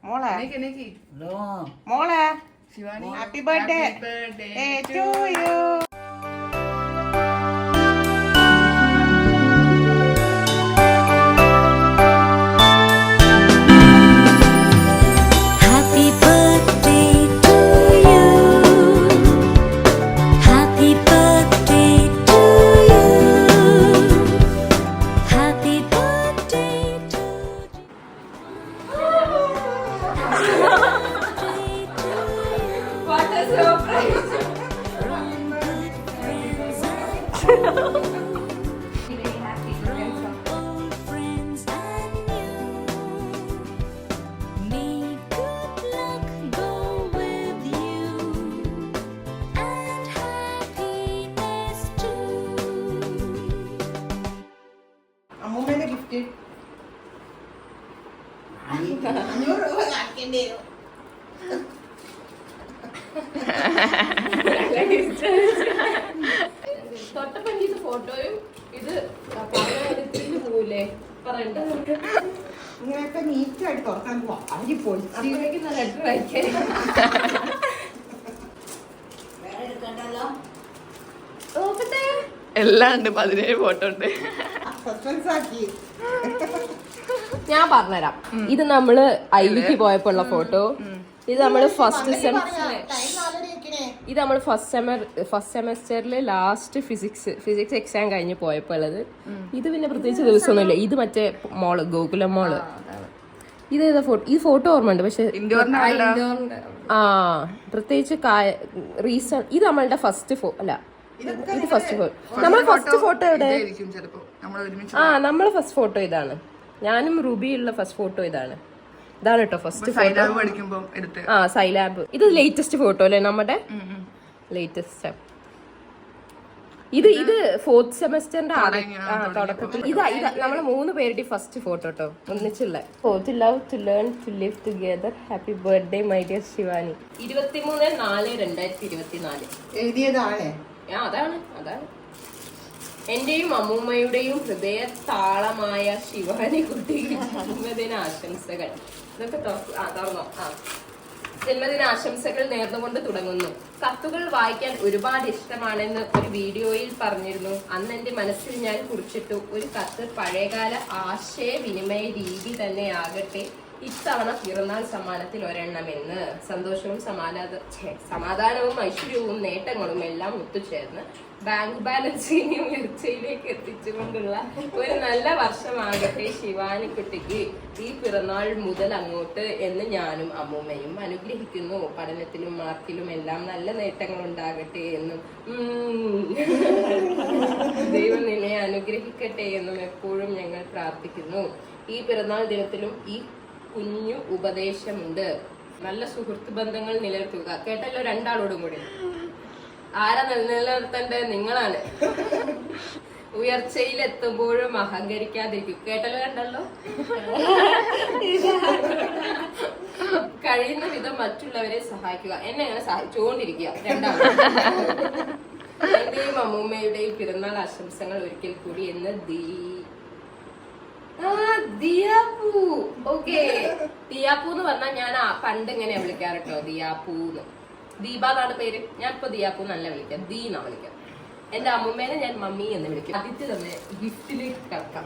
മോളെ മോളെ happy birthday to you. അമ്മൂമ്മേന്റെ ഗിഫ്റ്റ് 500 രൂപ കാക്കേണ്ടി വരും. തൊട്ടപ്പഞ്ചിട്ട് ഫോട്ടോയും ഇത് പോവില്ലേ പറയണ്ട. ഇങ്ങനെയൊക്കെ നീറ്റായിട്ട് തുറക്കാൻ പോവാ. അവര് പൊളിച്ച് ലെറ്റർ വായിക്കാൻ എല്ലാം ഉണ്ട്. 17 ഫോട്ടോ ഉണ്ട്. സസ്പെൻസ് ആക്കി. ഞാൻ പറഞ്ഞുതരാം. ഇത് നമ്മള് ഐവിക്ക് പോയപ്പോ ഉള്ള ഫോട്ടോ. ഇത് നമ്മള് ഇത് നമ്മള് ഫസ്റ്റ് സെമസ്റ്ററില് ലാസ്റ്റ് ഫിസിക്സ് എക്സാം കഴിഞ്ഞ് പോയപ്പോ ഉള്ളത്. ഇത് പിന്നെ പ്രത്യേകിച്ച് ദിവസമൊന്നുമില്ല. ഇത് മറ്റേ മോള് ഗോകുലം മോള്. ഇത് ഏതാ ഫോട്ടോ? ഈ ഫോട്ടോ ഓർമ്മ ഉണ്ട്. പക്ഷെ പ്രത്യേകിച്ച് റീസൺ ഇത് നമ്മളുടെ ഫസ്റ്റ് അല്ല ഇത് ഫസ്റ്റ് ഫോട്ടോ. നമ്മളെ ഫസ്റ്റ് ഫോട്ടോ എവിടെ? നമ്മളെ ഫസ്റ്റ് ഫോട്ടോ ഇതാണ്. ഞാനും റുബിയുള്ള ഫസ്റ്റ് ഫോട്ടോ ഇതാണ് കേട്ടോ. ഫസ്റ്റ് ഫോട്ടോ സൈലാബ്. ഇത് ലേറ്റസ്റ്റ് ഫോട്ടോ അല്ലേ നമ്മുടെ ലേറ്റസ്റ്റ്. ഇത് 4th സെമസ്റ്ററിന്റെ തുടക്കത്തിൽ നമ്മളെ 3 പേരുടെ ഫസ്റ്റ് ഫോട്ടോ കേട്ടോ ഒന്നിച്ചുള്ള. To love, to learn, to live together. Happy birthday my dear Shivani. 23/4/2024 എഴുതിയതാണ്. അതാണ് എന്റെയും അമ്മൂമ്മയുടെയും ഹൃദയ താളമായ ശിവാനി കുട്ടിക്ക് ജന്മദിനാശംസകൾ. ഇതൊക്കെ തുറന്നോ? ജന്മദിനാശംസകൾ നേർന്നുകൊണ്ട് തുടങ്ങുന്നു. കത്തുകൾ വായിക്കാൻ ഒരുപാട് ഇഷ്ടമാണെന്ന് ഒരു വീഡിയോയിൽ പറഞ്ഞിരുന്നു. അന്ന് എന്റെ മനസ്സിൽ ഞാൻ കുറിച്ചിട്ടു ഒരു കത്ത് പഴയകാല ആശയവിനിമയ രീതി തന്നെ ആകട്ടെ ഇത്തവണ പിറന്നാൾ സമ്മാനത്തിൽ ഒരെണ്ണമെന്ന്. സന്തോഷവും സമാധാനവും ഐശ്വര്യവും നേട്ടങ്ങളും എല്ലാം ഒത്തുചേർന്ന് ബാങ്ക് ബാലൻസിനെയും ഉയർച്ചയിലേക്ക് എത്തിച്ചുകൊണ്ടുള്ള ഒരു നല്ല വർഷമാകട്ടെ ശിവാനിക്കുട്ടിക്ക് ഈ പിറന്നാൾ മുതൽ അങ്ങോട്ട് എന്ന് ഞാനും അമ്മൂമ്മയും അനുഗ്രഹിക്കുന്നു. പഠനത്തിലും മാർക്കിലും എല്ലാം നല്ല നേട്ടങ്ങൾ ഉണ്ടാകട്ടെ എന്നും ദൈവം നിന്നെ അനുഗ്രഹിക്കട്ടെ എന്നും എപ്പോഴും ഞങ്ങൾ പ്രാർത്ഥിക്കുന്നു. ഈ പിറന്നാൾ ദിനത്തിലും ഈ കുഞ്ഞു ഉപദേശമുണ്ട്. നല്ല സുഹൃത്ത് ബന്ധങ്ങൾ നിലനിർത്തുക. കേട്ടല്ലോ? രണ്ടാളോടും കൂടി. ആരാ നിലനിർത്തേണ്ടത്? നിങ്ങളാണ്. ഉയർച്ചയിലെത്തുമ്പോഴും അഹങ്കരിക്കാതിരിക്കും. കേട്ടല്ലോ? കണ്ടല്ലോ? കഴിയുന്ന വിധം മറ്റുള്ളവരെ സഹായിക്കുക. എന്നെ അങ്ങനെ സഹായിച്ചുകൊണ്ടിരിക്കുക. രണ്ടാളും. എന്റെയും അമ്മൂമ്മയുടെയും പിറന്നാൾ ആശംസകൾ ഒരിക്കൽ കൂടി എന്ന് ദിയാപ്പൂ. ഓക്കെ, ദിയാപ്പൂ എന്ന് പറഞ്ഞാൽ ഞാൻ പണ്ട് എങ്ങനെയാ വിളിക്കാറട്ടോ? ദിയാപ്പൂന്ന്. ദീപ എന്നാണ് പേര്. ഞാൻ ഇപ്പൊ ദിയാപ്പൂ നല്ല വിളിക്കാം. ദീ എന്നാ വിളിക്കാം. എന്റെ അമ്മൂമ്മേനെ ഞാൻ മമ്മി എന്ന് വിളിക്കും. ആദ്യത്തെ തന്നെ ഗിഫ്റ്റിലേക്ക് കിടക്കാം.